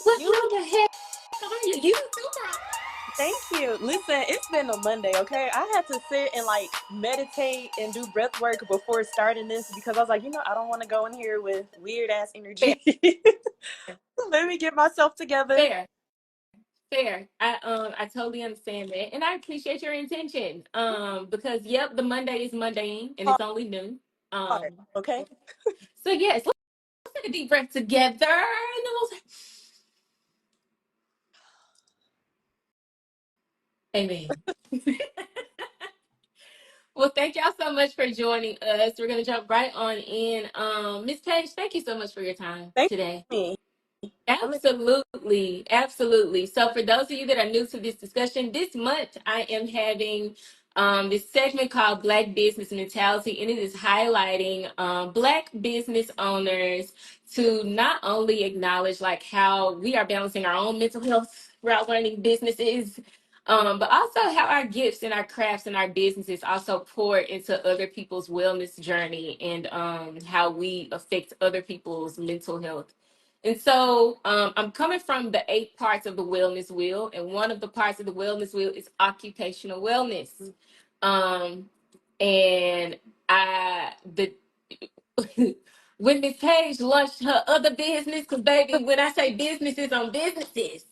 What You, the heck are you? You super. thank you. Listen, it's been a Monday, okay? I had to sit and like meditate and do breath work before starting this because I was like, I don't want to go in here with weird ass Fair, energy. Let me get myself together. fair, fair. I totally understand that, and I appreciate your intention. Because yep, the Monday is mundane and Hard, it's only new. hard, Um, okay? so yes, let's take a deep breath together, and then we'll say, Amen. Well, thank y'all so much for joining us. We're gonna jump right on in. Miss Paige, thank you so much for your time Thank today. me. I'm excited. Absolutely. Absolutely. So, for those of you that are new to this discussion, this month I am having this segment called Black Business Mentality, and it is highlighting Black business owners to not only acknowledge like how we are balancing our own mental health throughout learning businesses. But also how our gifts and our crafts and our businesses also pour into other people's wellness journey and how we affect other people's mental health. And so I'm coming from the 8 parts of the wellness wheel, and one of the parts of the wellness wheel is occupational wellness. Um, and the when Miss Paige launched her other business, because baby, when I say businesses on businesses,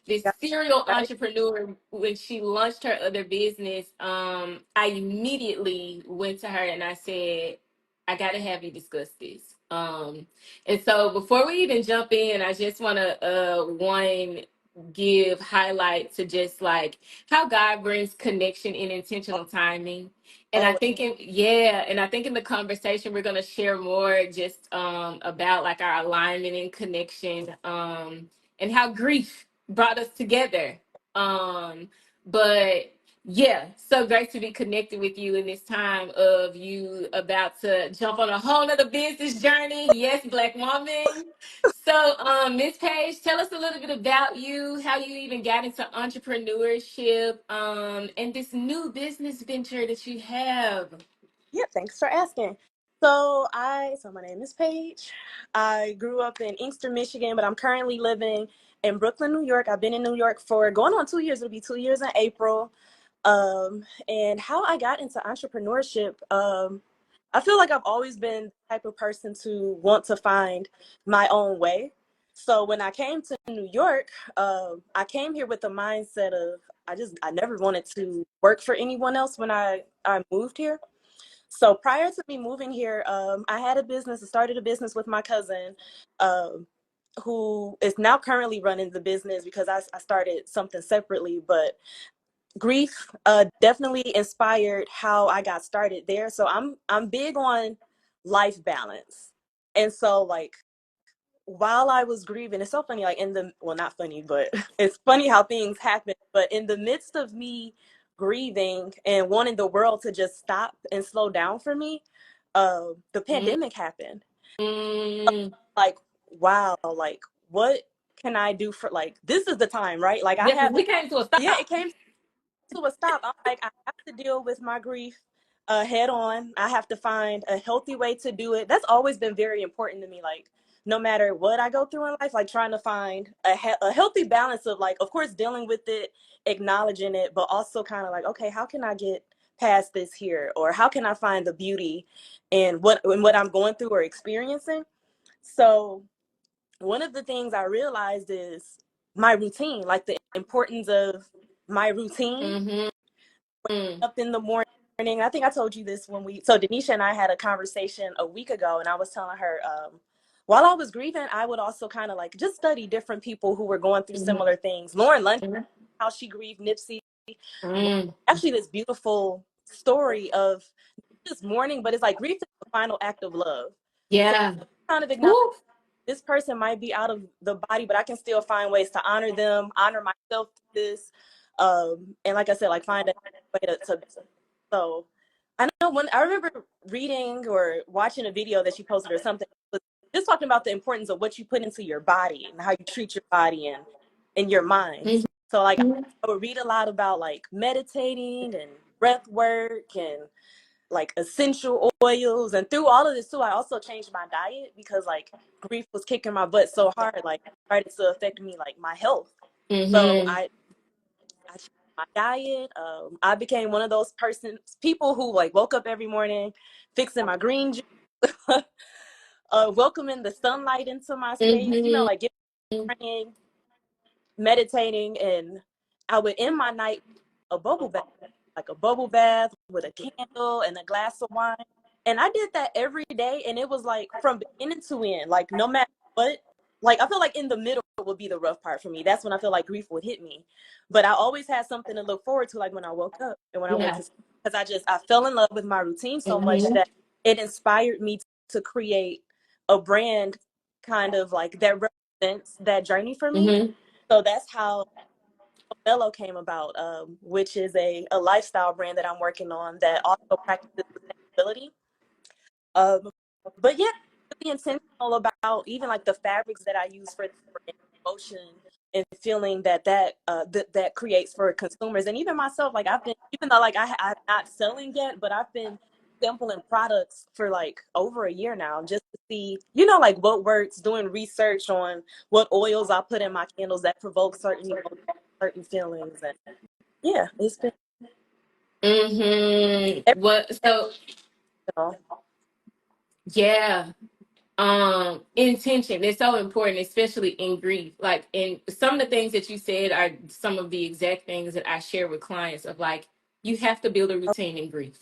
this Got serial right. entrepreneur, when she launched her other business, I immediately went to her and I said, I gotta have you discuss this. And so before we even jump in, I just wanna one give highlight to just like how God brings connection in intentional timing. And I Oh, think yeah, and I think in the conversation we're gonna share more just about like our alignment and connection, and how grief brought us together. But yeah, so great to be connected with you in this time of you about to jump on a whole nother business journey. Yes, Black woman. So, Miss Page, tell us a little bit about you, how you even got into entrepreneurship, and this new business venture that you have. yeah, thanks for asking. So my name is Paige. I grew up in Inkster, Michigan, but I'm currently living in Brooklyn, New York. I've been in New York for going on 2 years. It'll be 2 years in April. And how I got into entrepreneurship, I feel like I've always been the type of person to want to find my own way. So when I came to New York, I came here with the mindset of I never wanted to work for anyone else when I moved here. So prior to me moving here, I had a business. I started a business with my cousin, um, who is now currently running the business because I started something separately. But grief definitely inspired how I got started there. So I'm big on life balance, and so like while I was grieving, it's so funny. Like not funny, but it's funny how things happen. But in the midst of me grieving and wanting the world to just stop and slow down for me, the pandemic happened. Mm, Like, wow, like what can I do for like this is the time, right? Like I yes, have, we came to a yeah, stop. it came to a stop. I'm like, I have to deal with my grief head on. I have to find a healthy way to do it. That's always been very important to me. Like, no matter what I go through in life, like trying to find a healthy balance of like, of course, dealing with it, acknowledging it, but also kind of like, okay, how can I get past this here, or how can I find the beauty in what I'm going through or experiencing? So one of the things I realized is my routine, like the importance of my routine Mm-hmm. up in the morning. I think I told you this so Danesha and I had a conversation a week ago, and I was telling her, while I was grieving, I would also kind of like just study different people who were going through similar things. Lauren London, how she grieved Nipsey, Mm-hmm. actually this beautiful story of just mourning, but it's like grief is the final act of love. So Yeah. kind of acknowledge Woo. this person might be out of the body, but I can still find ways to honor them, honor myself through this. And like I said, like find a way to so I know when I remember reading or watching a video that you posted or something, just talking about the importance of what you put into your body and how you treat your body and your mind. So like I would read a lot about like meditating and breath work and like essential oils. And through all of this too, I also changed my diet because like grief was kicking my butt so hard, like it started to affect me, like my health. So Mm-hmm. I changed my diet. I became one of those people who like woke up every morning fixing my green juice, welcoming the sunlight into my space, you know, Mm-hmm. like praying, meditating, and I would end my night a bubble bath, like a bubble bath with a candle and a glass of wine. And I did that every day, and it was like from beginning to end, like no matter what. Like I feel like in the middle would be the rough part for me. That's when I feel like grief would hit me. But I always had something to look forward to, like when I woke up and when I went Yeah. to sleep, because I fell in love with my routine so much Mm-hmm. that it inspired me to create a brand kind of like that represents that journey for me. Mm-hmm. So that's how Meloe came about, which is a lifestyle brand that I'm working on that also practices sustainability. Um, but yeah, really intentional about even like the fabrics that I use for the brand, emotion and feeling that creates for consumers, and even myself. Like I've been, even though like I'm not selling yet, but I've been sampling products for like over a year now, just to see, you know, like what works, doing research on what oils I put in my candles that provoke certain emotions, certain feelings, and yeah, it's been Mm-hmm. What so everything. yeah. Intention is so important, especially in grief. Like, and some of the things that you said are some of the exact things that I share with clients of like, you have to build a routine in grief.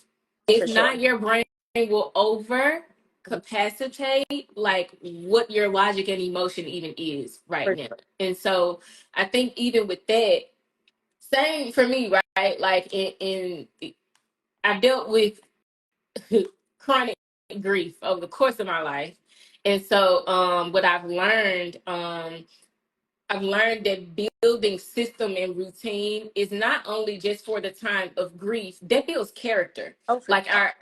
For If sure. not, your brain will over capacitate like what your logic and emotion even is right For now. sure. And so I think even with that, same for me, right? Like in I dealt with chronic grief over the course of my life. And so what I've learned that building system and routine is not only just for the time of grief, that builds character. Oh, for Like our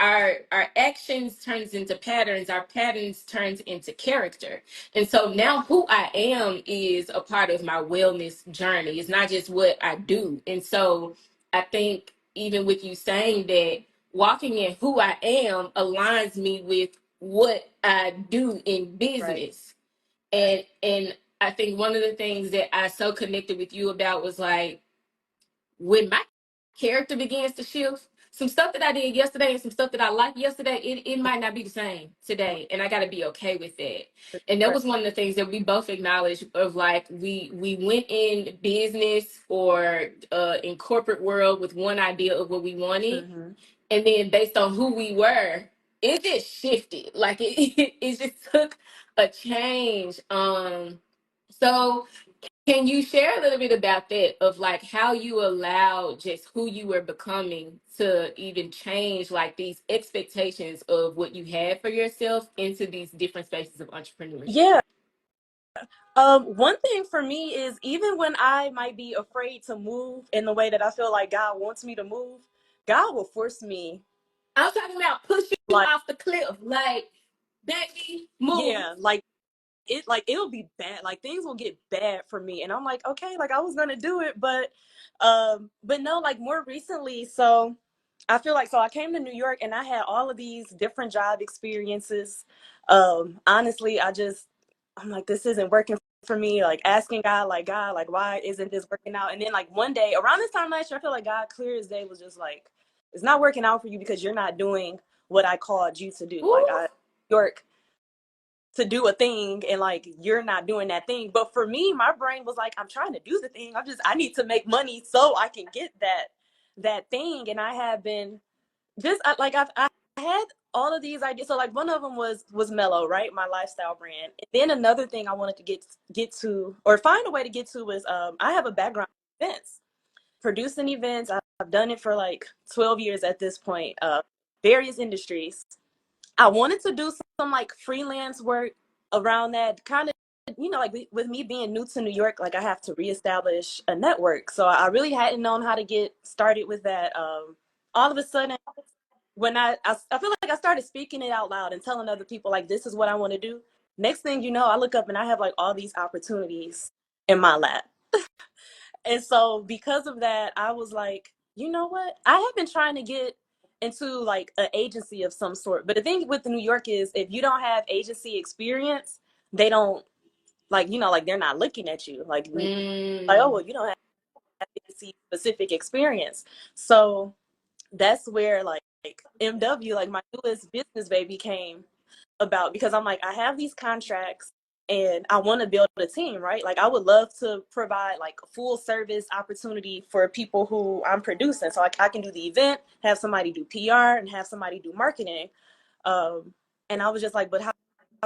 actions turns into patterns, our patterns turns into character. And so now who I am is a part of my wellness journey. It's not just what I do. And so I think even with you saying that, walking in who I am aligns me with what I do in right. business. And I think one of the things that I so connected with you about was like when my character begins to shift, some stuff that I did yesterday and some stuff that I liked yesterday, it might not be the same today. And I gotta be okay with that. And that Right. was one of the things that we both acknowledged of like we went in business or in corporate world with one idea of what we wanted. Mm-hmm. And then based on who we were, it just shifted. Like it just took a change. So can you share a little bit about that of like how you allowed just who you were becoming to even change like these expectations of what you had for yourself into these different spaces of entrepreneurship? Yeah. One thing for me is even when I might be afraid to move in the way that I feel like God wants me to move, God will force me. I'm talking about push you Like, off the cliff, like baby, move. yeah, like it'll be bad. Like things will get bad for me, and I'm like, okay, like I was gonna do it, but no, like more recently. So I feel like, so I came to New York and I had all of these different job experiences. Honestly, I'm like, this isn't working for me. Like asking God, like, why isn't this working out? And then like one day around this time last year, I feel like God clear as day was just like, it's not working out for you because you're not doing what I called you to do. Like Ooh. York to do a thing, and like you're not doing that thing. But for me, my brain was like, I'm trying to do the thing. I need to make money so I can get that thing. And I have been I had all of these ideas. So like one of them was Meloe, right? My lifestyle brand. And then another thing I wanted to get to or find a way to get to was I have a background in events, producing events. I've done it for like 12 years at this point. Various industries. I wanted to do some like freelance work around that kind of, you know, like with me being new to New York, like I have to reestablish a network. So I really hadn't known how to get started with that. All of a sudden, when I feel like I started speaking it out loud and telling other people like this is what I want to do. Next thing you know, I look up and I have like all these opportunities in my lap. And so because of that, I was like, you know what? I have been trying to get into like an agency of some sort. But the thing with New York is if you don't have agency experience, they don't like, you know, like they're not looking at you like oh well, you don't have agency specific experience. So that's where like MW, like my newest business baby came about, because I'm like, I have these contracts and I want to build a team, right? Like I would love to provide like a full service opportunity for people who I'm producing. So like I can do the event, have somebody do PR and have somebody do marketing. Um, and I was just like, but how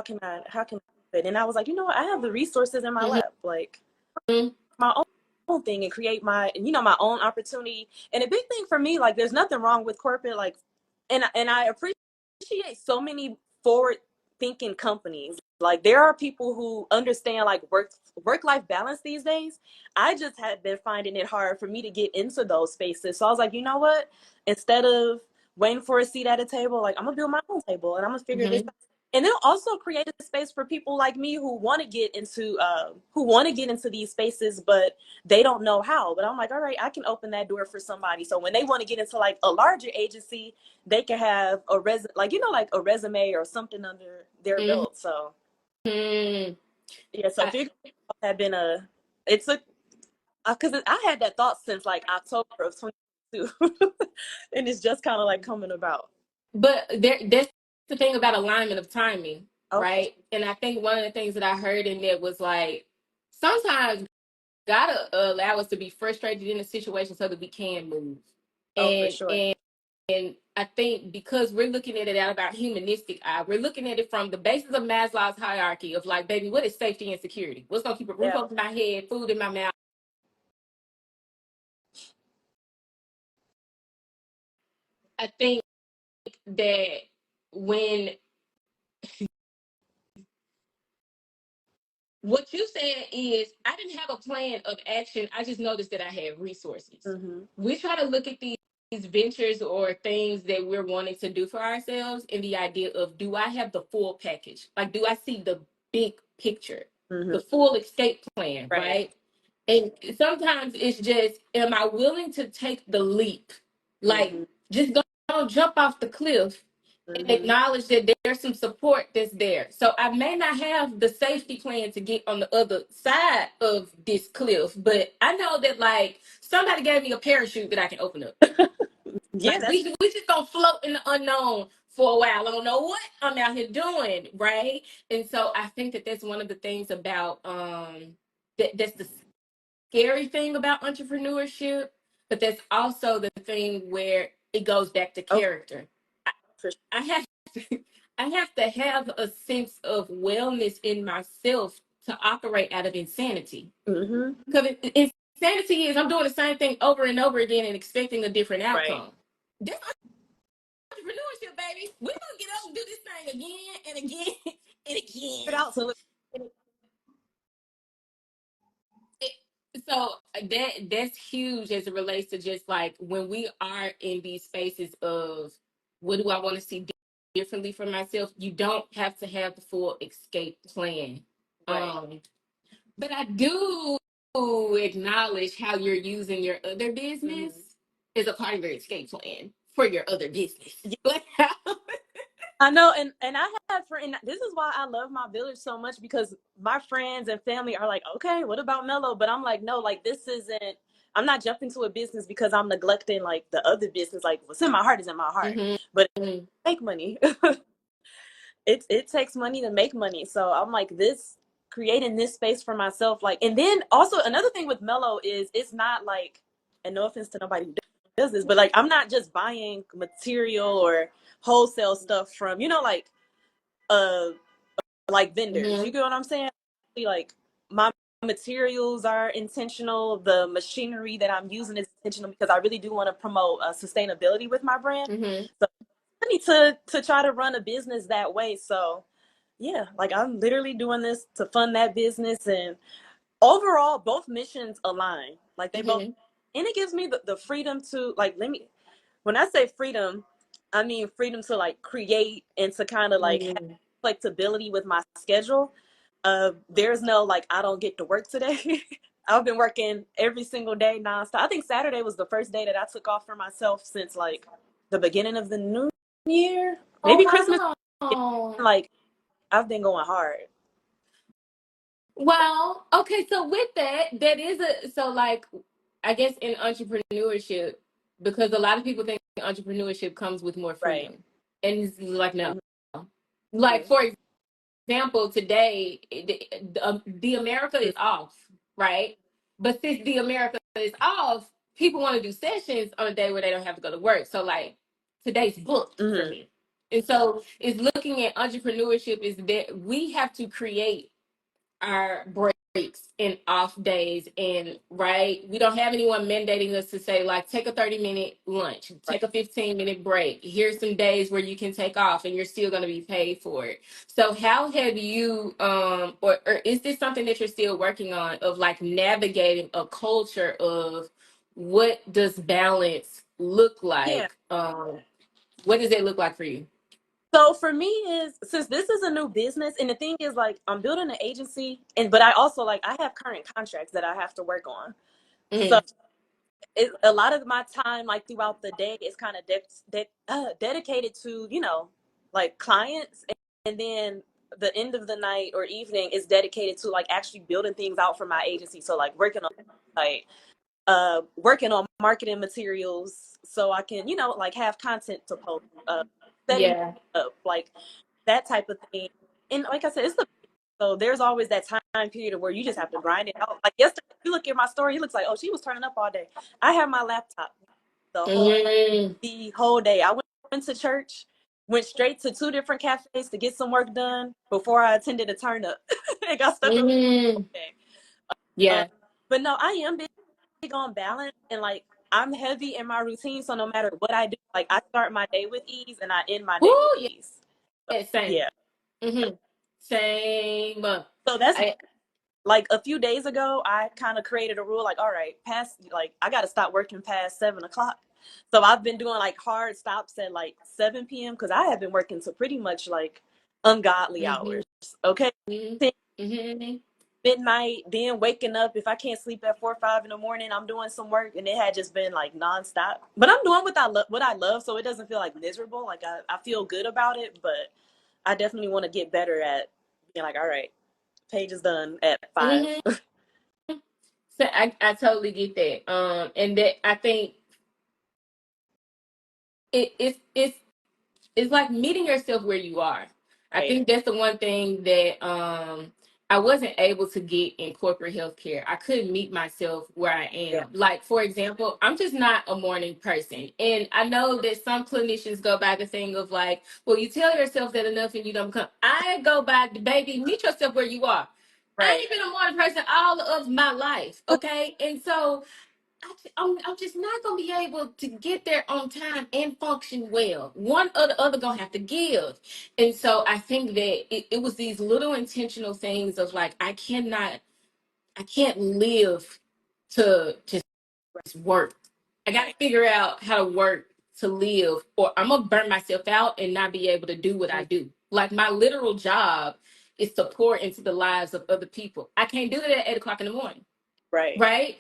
can I do it? And I was like, you know what? I have the resources in my Mhm. lap. Like my own thing and create my, you know, my own opportunity. And a big thing for me, like there's nothing wrong with corporate, like, and I appreciate so many forward thinking companies. Like there are people who understand like work life balance these days. I just had been finding it hard for me to get into those spaces. So I was like, you know what? Instead of waiting for a seat at a table, like I'm gonna build my own table and I'm gonna figure this Mhm. out. And they'll also create a space for people like me who want to get into these spaces, but they don't know how. But I'm like, all right, I can open that door for somebody. So when they want to get into like a larger agency, they can have a like, you know, like a resume or something under their Mhm. belt. So Mhm. yeah, so I- figuring out had been it took, because I had that thought since like October of 2022, and it's just kind of like coming about. But that's the thing about alignment of timing, Okay. right? And I think one of the things that I heard in there was like sometimes God allow us to be frustrated in a situation so that we can move. Oh, for And sure. and I think because we're looking at it out of our humanistic eye, we're looking at it from the basis of Maslow's hierarchy of like, baby, what is safety and security? What's gonna keep a roof Yeah. over my head, food in my mouth? I think that when what you said is, I didn't have a plan of action. I just noticed that I had resources. Mm-hmm. We try to look at these ventures or things that we're wanting to do for ourselves in the idea of, do I have the full package? Like, do I see the big picture, Mm-hmm. the full escape plan, Right. right? And sometimes it's just, am I willing to take the leap? Like, Mm-hmm. just don't jump off the cliff and Mm-hmm. acknowledge that there's some support that's there. So I may not have the safety plan to get on the other side of this cliff, but I know that like somebody gave me a parachute that I can open up. Yeah, Like that's we just gonna float in the unknown for a while. I don't know what I'm out here doing, right? And so I think that that's one of the things about that's the scary thing about entrepreneurship, but that's also the thing where it goes back to okay character. I, for I have to, I have to have a sense of wellness in myself to operate out of insanity. sure. Mm-hmm. Because insanity is I'm doing the same thing over and over again and expecting a different Right. outcome. That's entrepreneurship, baby. We're gonna get up and do this thing again and again and It again. out to look. So that's huge as it relates to just like when we are in these spaces of what do I want to see differently for myself. You don't have to have the full escape plan. Right. But I do acknowledge how you're using your other business Mm-hmm. as a part of your escape plan for your other business. Like I know, and I have friends. This is why I love my village so much, because my friends and family are like, okay, what about Meloe? But I'm like, no, like this isn't. I'm not jumping to a business because I'm neglecting like the other business. Like what's in my heart is in my heart, mm-hmm, but make money. It takes money to make money. So I'm like this, creating this space for myself. Like, and then also another thing with Meloe is it's not like, and no offense to nobody who does this, but like I'm not just buying material or wholesale stuff from, you know, uh like vendors. mm-hmm, You get what I'm saying? Like my materials are intentional. The machinery that I'm using is intentional because I really do want to promote sustainability with my brand. mm-hmm, So I need to try to run a business that way. So yeah, like I'm literally doing this to fund that business, and overall both missions align. Like they both, mm-hmm, and it gives me the freedom to like, when I say freedom, I mean freedom to like create and to kind of like have mm-hmm, flexibility with my schedule. There's no like I don't get to work today. I've been working every single day nonstop. I think Saturday was the first day that I took off for myself since like the beginning of the new year, Oh, maybe Christmas. wow. Like I've been going hard. Wow. Okay, so with that, that is a so like I guess in entrepreneurship, because a lot of people think entrepreneurship comes with more Right. freedom. And it's like no. Mhm. Like for example, today the America is off, right? But since the America is off, people want to do sessions on a day where they don't have to go to work. So like today's booked for Mhm. me. And so it's looking at entrepreneurship is that we have to create our breaks and off days, and right, we don't have anyone mandating us to say like take a 30-minute lunch, Right. take a 15-minute break, here's some days where you can take off and you're still going to be paid for it. So how have you or is this something that you're still working on of like navigating a culture of what does balance look Yeah. like, what does it look like for you? So for me is since this is a new business and the thing is like I'm building an agency and but I also like I have current contracts that I have to work on. So Mm-hmm. a lot of my time like throughout the day is kind of dedicated to, like clients, and then the end of the night or evening is dedicated to like actually building things out for my agency. So like working on marketing materials so I can, like have content to post, setting Yeah. up, like that type of thing. And like I said, so there's always that time period where you just have to grind it out. Like yesterday, if you look at my story, it looks like, oh, she was turning up all day. I had my laptop the whole Mm-hmm. the whole day. I went to church, went straight to two different cafes to get some work done before I attended a turn up. and got stuck up Mm-hmm. all day. Uh, Yeah. but no, I am big on balance, and like I'm heavy in my routine. So no matter what I do, like I start my day with ease and I end my day with Woo, ease. So, yeah, same. yeah. Mm-hmm. Same. So that's I like a few days ago, I kind of created a rule like, all right, past like I got to stop working past 7 o'clock. So I've been doing like hard stops at like 7 p.m. because I have been working to pretty much like ungodly mm-hmm. hours. Okay. Mm-hmm. Midnight, then waking up. If I can't sleep at 4 or 5 in the morning, I'm doing some work, and it had just been like nonstop. But I'm doing what I love, so it doesn't feel like miserable. Like I feel good about it, but I definitely want to get better at being like, all right, Paige is done at 5. Mm-hmm. So I totally get that. And that I think it's like meeting yourself where you are. I Right. think that's the one thing that I wasn't able to get in corporate healthcare. I couldn't meet myself where I Yeah. am. Like, for example, I'm just not a morning person. And I know that some clinicians go by the thing of like, well, you tell yourself that enough and you don't come. I go by the baby, meet yourself where you are. I Right. ain't been a morning person all of my life. Okay. And so I'm just not gonna be able to get there on time and function well. One or the other gonna have to give. And so I think that it was these little intentional things of like I can't live to just work. I gotta Right. figure out how to work to live, or I'm gonna burn myself out and not be able to do what I do. Like my literal job is to pour into the lives of other people. I can't do that at 8 o'clock in the morning. Right. Right.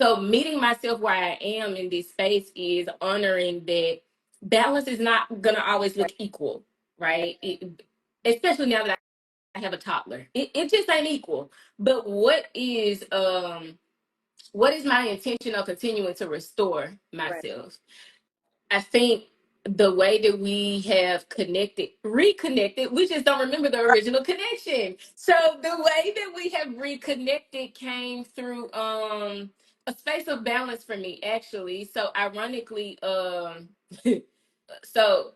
So meeting myself where I am in this space is honoring that balance is not gonna always Right. look equal, right? Especially now that I have a toddler, it just ain't equal. But what is my intention of continuing to restore Right. myself? I think the way that we have reconnected, we just don't remember the original connection. So the way that we have reconnected came through a space of balance for me, actually. So ironically, so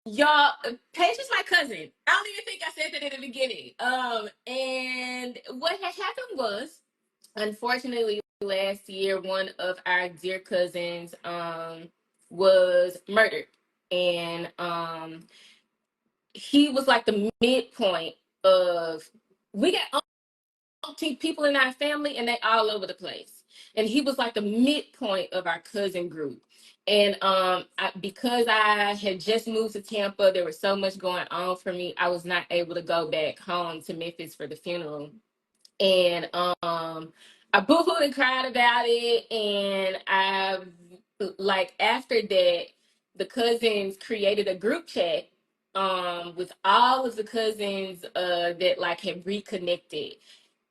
y'all, Paige is my cousin. I don't even think I said that in the beginning. And what had happened was, unfortunately, last year, one of our dear cousins was murdered. And he was like the midpoint of, we got umpteen people in our family and they all over the place. And he was like the midpoint of our cousin group. And because I had just moved to Tampa, there was so much going on for me. I was not able to go back home to Memphis for the funeral. And I boohooed and cried about it, and I like after that, the cousins created a group chat with all of the cousins that like had reconnected.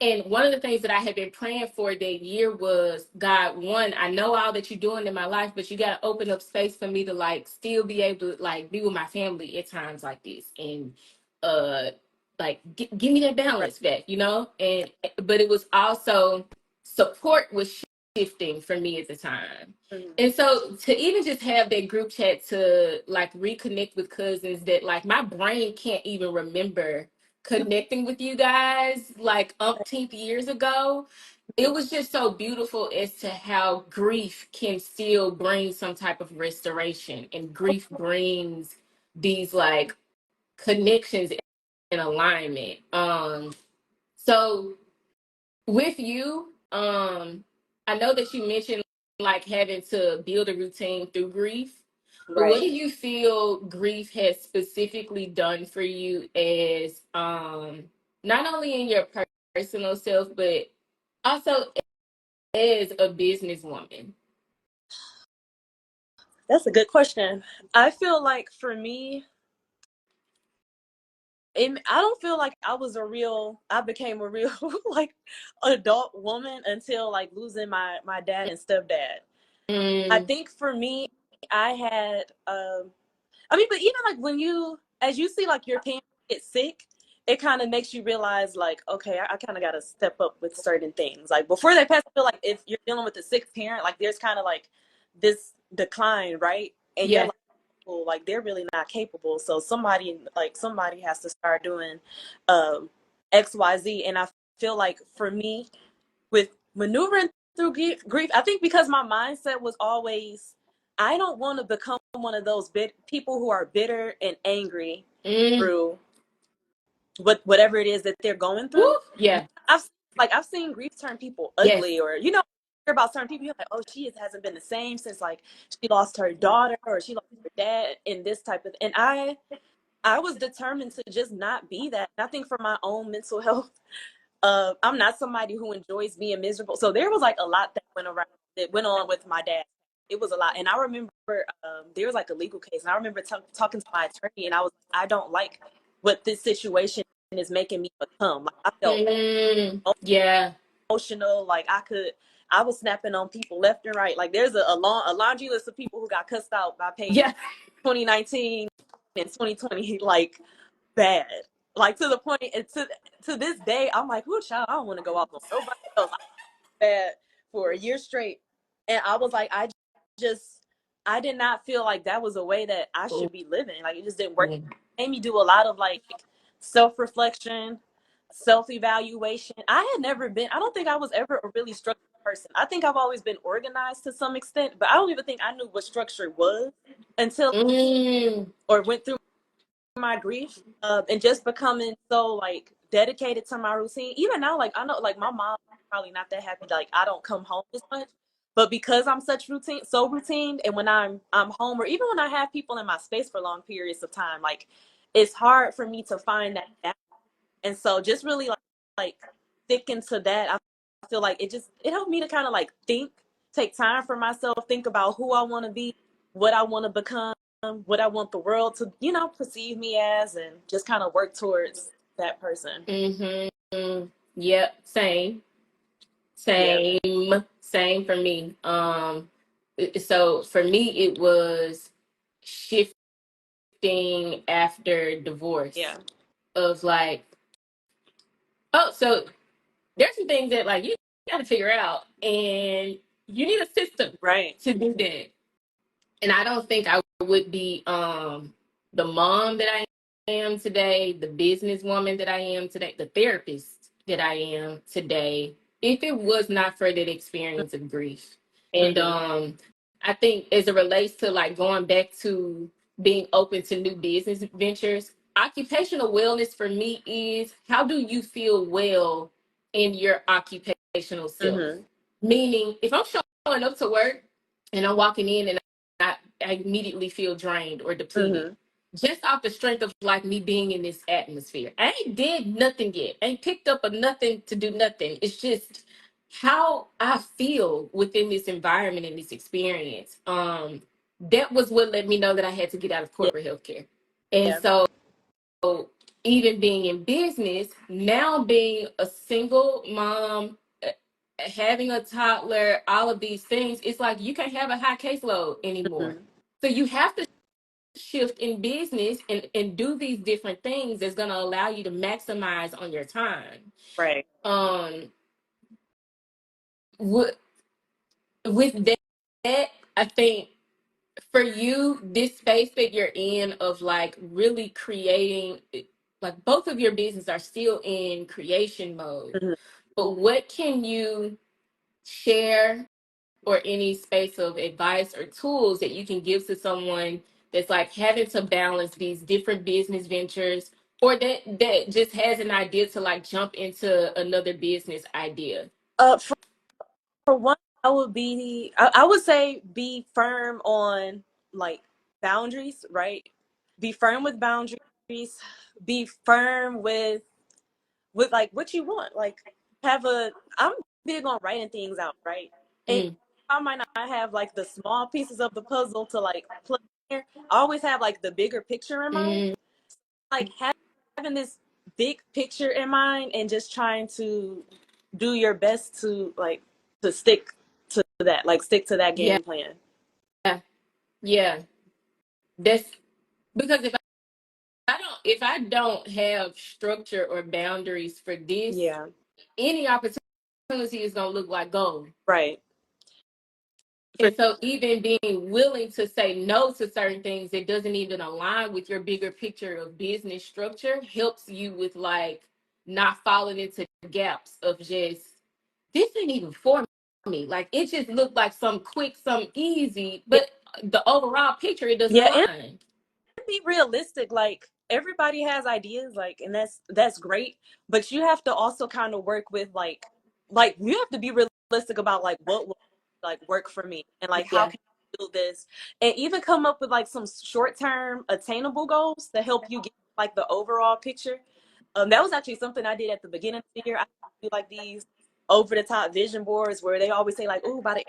And one of the things that I had been praying for that year was, God, one, I know all that you're doing in my life, but you got to open up space for me to like still be able to like be with my family at times like this. And uh like give me that Right. balance back, you know? And but it was also support was shifting for me at the time. Mhm. And so to even just have that group chat to like reconnect with cousins that like my brain can't even remember connecting with you guys like umpteenth years ago, it was just so beautiful as to how grief can still bring some type of restoration, and grief brings these like connections and alignment. So with you, I know that you mentioned like having to build a routine through grief. But what Right. do you feel grief has specifically done for you as not only in your personal self, but also as a businesswoman? That's a good question. I feel like for me, I don't feel like I became a real like adult woman until like losing my dad and stepdad. I Mm, think for me, I had I mean, but even like as you see like your parents get sick, it kind of makes you realize like, okay, I kind of got to step up with certain things. Like before they pass, I feel like if you're dealing with a sick parent, like there's kind of like this decline, right? And you're yeah. like, well, like they're really not capable. So somebody has to start doing um XYZ. And I feel like for me, with maneuvering through grief, I think because my mindset was always, I don't want to become one of those people who are bitter and angry Mm, through whatever it is that they're going through. woo, yeah. I've I've seen grief turn people Yes. ugly, or hear about certain people, you're like, oh, hasn't been the same since like she lost her daughter or she lost her dad, and this type of. And I was determined to just not be that. And I think for my own mental health, I'm not somebody who enjoys being miserable. So there was like a lot that went on with my dad. It was a lot. And I remember there was like a legal case. And I remember talking to my attorney, and I was like, I don't like what this situation is making me become. Like I felt Mm, yeah. emotional. Like I was snapping on people left and right. Like there's a laundry list of people who got cussed out by Paige Yeah. 2019 and 2020. Like bad. Like to the point, and to this day, I'm like, "Ooh, child, I don't want to go off on nobody else." I was bad for a year straight, and I was like, just, I did not feel like that was a way that I should be living. Like it just didn't work. It made me do a lot of like self reflection, self evaluation. I had never been. I don't think I was ever a really structured person. I think I've always been organized to some extent, but I don't even think I knew what structure was until Mm, or went through my grief, and just becoming so like dedicated to my routine. Even now, like I know like my mom probably not that happy like I don't come home as much, but because I'm so routine, and when I'm home, or even when I have people in my space for long periods of time, like it's hard for me to find that balance. And so just really like sticking to that, I feel like it helped me to kind of like take time for myself, think about who I want to be, what I want to become, what I want the world to, perceive me as, and just kind of work towards that person. mm-hmm. Yep. Same. Yeah. Same for me. So for me, it was shifting after divorce Yeah. of like, oh, so there's some things that like you got to figure out, and you need a system Right. to do that. And I don't think I would be the mom that I am today, the businesswoman that I am today, the therapist that I am today, if it was not for that experience of grief. And Mm-hmm. I think as it relates to like going back to being open to new business ventures, occupational wellness for me is, how do you feel well in your occupational self? Mm-hmm. Meaning, if I'm showing up to work and I'm walking in and I immediately feel drained or depleted, Mm-hmm. just off the strength of like me being in this atmosphere. I ain't did nothing yet. I ain't picked up a nothing to do nothing. It's just how I feel within this environment and this experience. That was what let me know that I had to get out of Yeah. corporate healthcare. And Yeah. so even being in business, now being a single mom, having a toddler, all of these things, it's like you can't have a high caseload anymore. Mhm. So you have to shift in business and do these different things that's going to allow you to maximize on your time. Right. Um, with, with that, I think for you, this space that you're in of like really creating, like both of your business are still in creation mode, Mhm. but what can you share or any space of advice or tools that you can give to someone that's like having to balance these different business ventures or that just has an idea to like jump into another business idea? For one, I would say be firm on like boundaries, right? Be firm with boundaries. Be firm with like what you want. Like I'm big on writing things out, right? And Mm, I might not have like the small pieces of the puzzle to like plug in here. I always have like the bigger picture in mind. mm, Like having this big picture in mind and just trying to do your best to like to stick to that, like stick to that yeah, game plan. yeah. That's because if I don't have structure or boundaries for this, Yeah, any opportunity is gonna look like gold. right. For And so even being willing to say no to certain things that doesn't even align with your bigger picture of business structure helps you with like not falling into gaps of just this ain't even for me. Like it just looked like some quick, some easy, yeah, but the overall picture it doesn't yeah, and align. be realistic. Like everybody has ideas, like, and that's great. But you have to also kind of work with like you have to be realistic about like what will like work for me and like how Yeah. can I build this and even come up with like some short term attainable goals to help you get like the overall picture. That was actually something I did at the beginning of the year. I do like these over the top vision boards where they always say like, "Oh, by the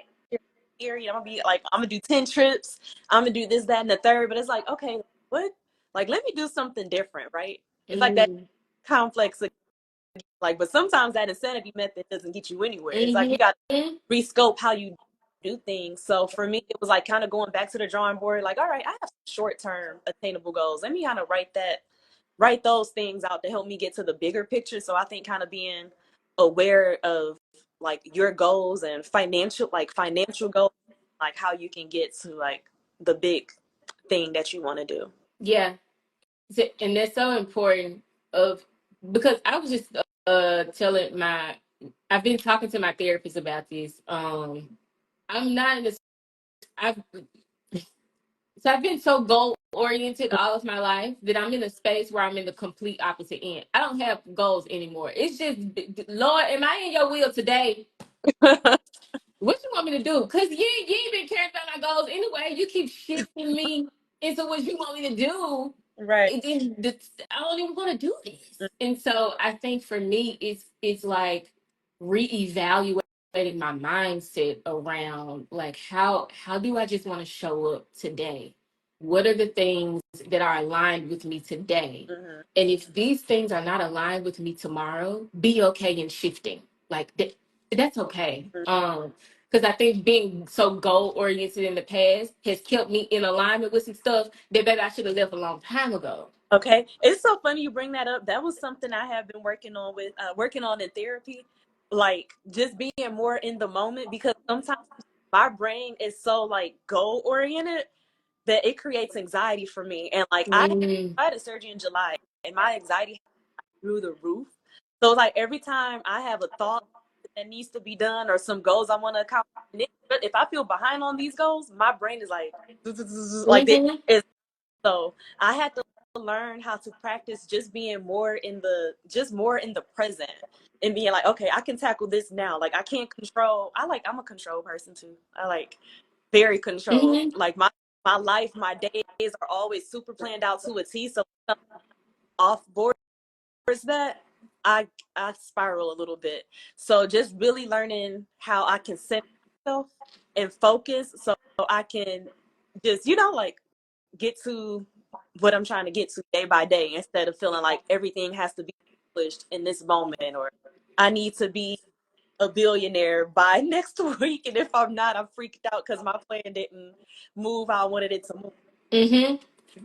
year, I'm gonna be like, I'm gonna do 10 trips. I'm gonna do this, that, and the third." But it's like, okay, what? Like, let me do something different, right? It's like that Mm-hmm. complex, like, but sometimes that insanity method doesn't get you anywhere. It's like you got Mm-hmm. to rescope how you do things. So for me, it was like kind of going back to the drawing board. Like, all right, I have some short term attainable goals. Let me kind of write those things out to help me get to the bigger picture. So I think kind of being aware of like your goals and financial goals, like how you can get to like the big thing that you want to do. Yeah. And that's so important of because I was just telling my I've been talking to my therapist about this. I'm not in this I've so I've been so goal oriented all of my life that I'm in a space where I'm in the complete opposite end. I don't have goals anymore. It's just Lord, am I in your will today? What you want me to do? Because you ain't been caring about my goals anyway. You keep shifting me into what you want me to do. Right. I don't even want to do this. And so I think for me, it's like reevaluating my mindset around like how do I just want to show up today? What are the things that are aligned with me today? Mm-hmm. And if these things are not aligned with me tomorrow, be okay in shifting. Like that's okay. Because I think being so goal oriented in the past has kept me in alignment with some stuff that maybe I should have left a long time ago. Okay, it's so funny you bring that up. That was something I have been working on in therapy, like just being more in the moment because sometimes my brain is so like goal oriented that it creates anxiety for me. And like Mm, I had a surgery in July, and my anxiety through the roof. So it's like every time I have a thought that needs to be done or some goals I want to accomplish, but if I feel behind on these goals, my brain is like like this mm-hmm, is so I had to learn how to practice just being more in the present and being like, okay, I can tackle this now. Like I can't control. I'm a control person too. I like very control. mm-hmm. Like my life, my days are always super planned out to a T. So off board that. I I spiral a little bit. So just really learning how I can center myself and focus so I can just, like get to what I'm trying to get to day by day instead of feeling like everything has to be accomplished in this moment, or I need to be a billionaire by next week. And if I'm not, I'm freaked out because my plan didn't move how I wanted it to move. Mm-hmm.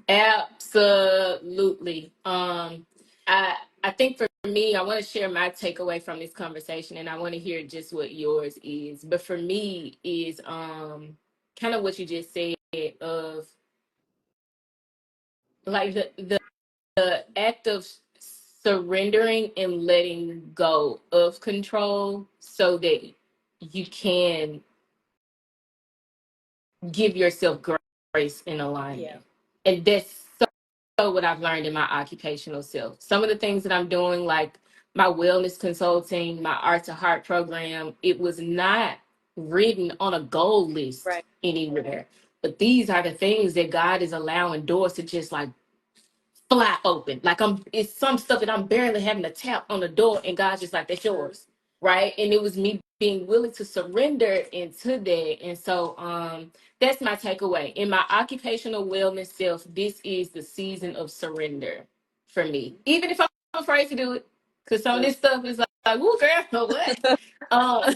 Absolutely. I think for me, I want to share my takeaway from this conversation, and I want to hear just what yours is. But for me, is kind of what you just said of like the act of surrendering and letting go of control so that you can give yourself grace and Yeah. alignment. And that's so what I've learned in my occupational self. Some of the things that I'm doing, like my wellness consulting, my Art to Heart program, it was not written on a goal list Right. anywhere. But these are the things that God is allowing doors to just like fly open. Like it's some stuff that I'm barely having to tap on the door, and God's just like, that's yours, right? And it was me being willing to surrender into that. And so, that's my takeaway. In my occupational wellness self, this is the season of surrender for me, even if I'm afraid to do it, because some of this stuff is like, woo, girl, what? Um,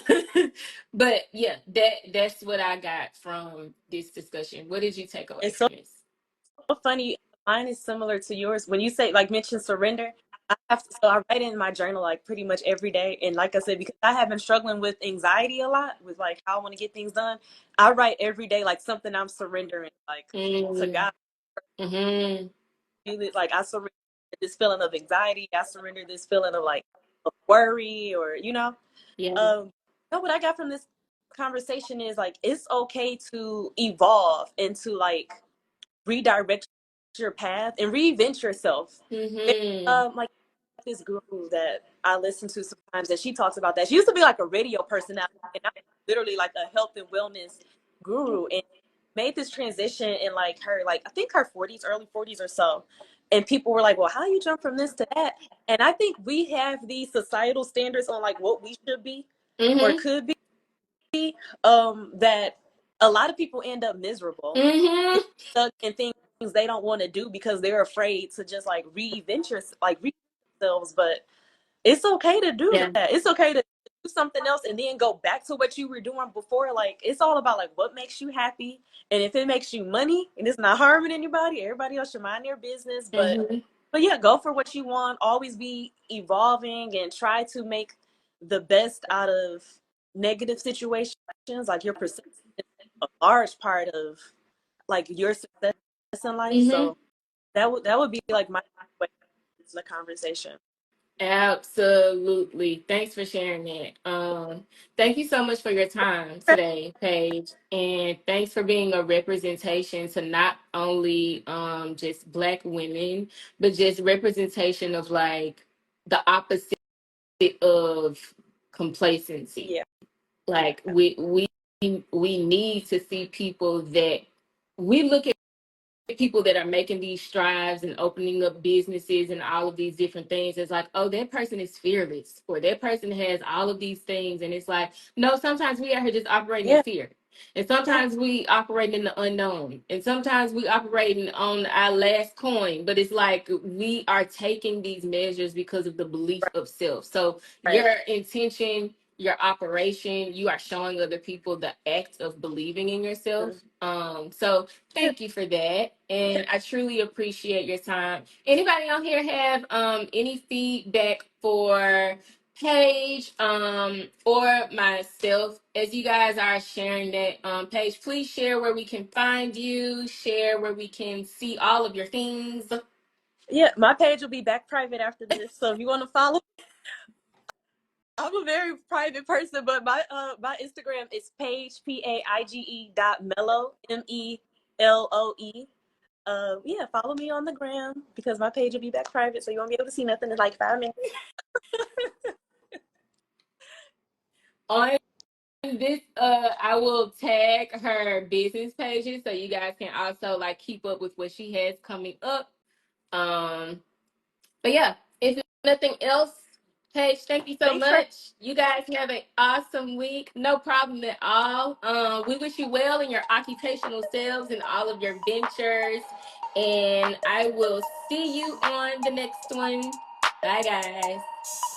but yeah, that's what I got from this discussion. What did you take away It's so from this? funny. Mine is similar to yours. When you say like mention surrender, so I write in my journal like pretty much every day. And like I said, because I have been struggling with anxiety a lot, with like how I want to get things done, I write every day like something I'm surrendering like to Mm, God. mm-hmm. Like I surrender this feeling of anxiety. I surrender this feeling of like of worry, or Yeah. what I got from this conversation is like it's okay to evolve and to like redirect your path and reinvent yourself. Mm-hmm. Like this guru that I listen to sometimes, and she talks about that. She used to be like a radio personality, and now literally like a health and wellness guru, and made this transition in like her, like I think her 40s, early 40s or so. And people were like, "Well, how you jump from this to that?" And I think we have these societal standards on like what we should be or Mm-hmm. could be, that a lot of people end up miserable, Mm-hmm. stuck in things they don't want to do because they're afraid to just like reinvent themselves. But it's okay to do Yeah. that. It's okay to do something else and then go back to what you were doing before. Like it's all about like what makes you happy. And if it makes you money and it's not harming anybody, everybody else should mind their business. Mm-hmm. But yeah, go for what you want. Always be evolving and try to make the best out of negative situations. Like your perception is a large part of like your success in life. Mm-hmm. So that would be like my way to the conversation. Absolutely. Thanks for sharing that. Thank you so much for your time today, Paige. And thanks for being a representation to not only just Black women, but just representation of like the opposite of complacency. Yeah. Like we need to see people that we look at people that are making these strives and opening up businesses and all of these different things. It's like, oh, that person is fearless, or that person has all of these things. And it's like, no, sometimes we are here just operating in Yeah. fear. And sometimes we operate in the unknown. And sometimes we operating on our last coin. But it's like we are taking these measures because of the belief of self. So Right. your intention, your operation, you are showing other people the act of believing in yourself. So Yeah. thank you for that. And I truly appreciate your time. Anybody on here have any feedback for Paige or myself as you guys are sharing that? Paige, please share where we can find you, share where we can see all of your things. Yeah. My page will be back private after this. So if you want to follow, I'm a very private person, but my Instagram is Paige Paige Meloe. Yeah, follow me on the gram because my page will be back private, so you won't be able to see nothing in like 5 minutes. On this, I will tag her business pages so you guys can also like keep up with what she has coming up. Um, but yeah, if nothing else, Paige, thank you so Thanks for much. You guys have an awesome week. No problem at all. We wish you well in your occupational selves and all of your ventures. And I will see you on the next one. Bye, guys.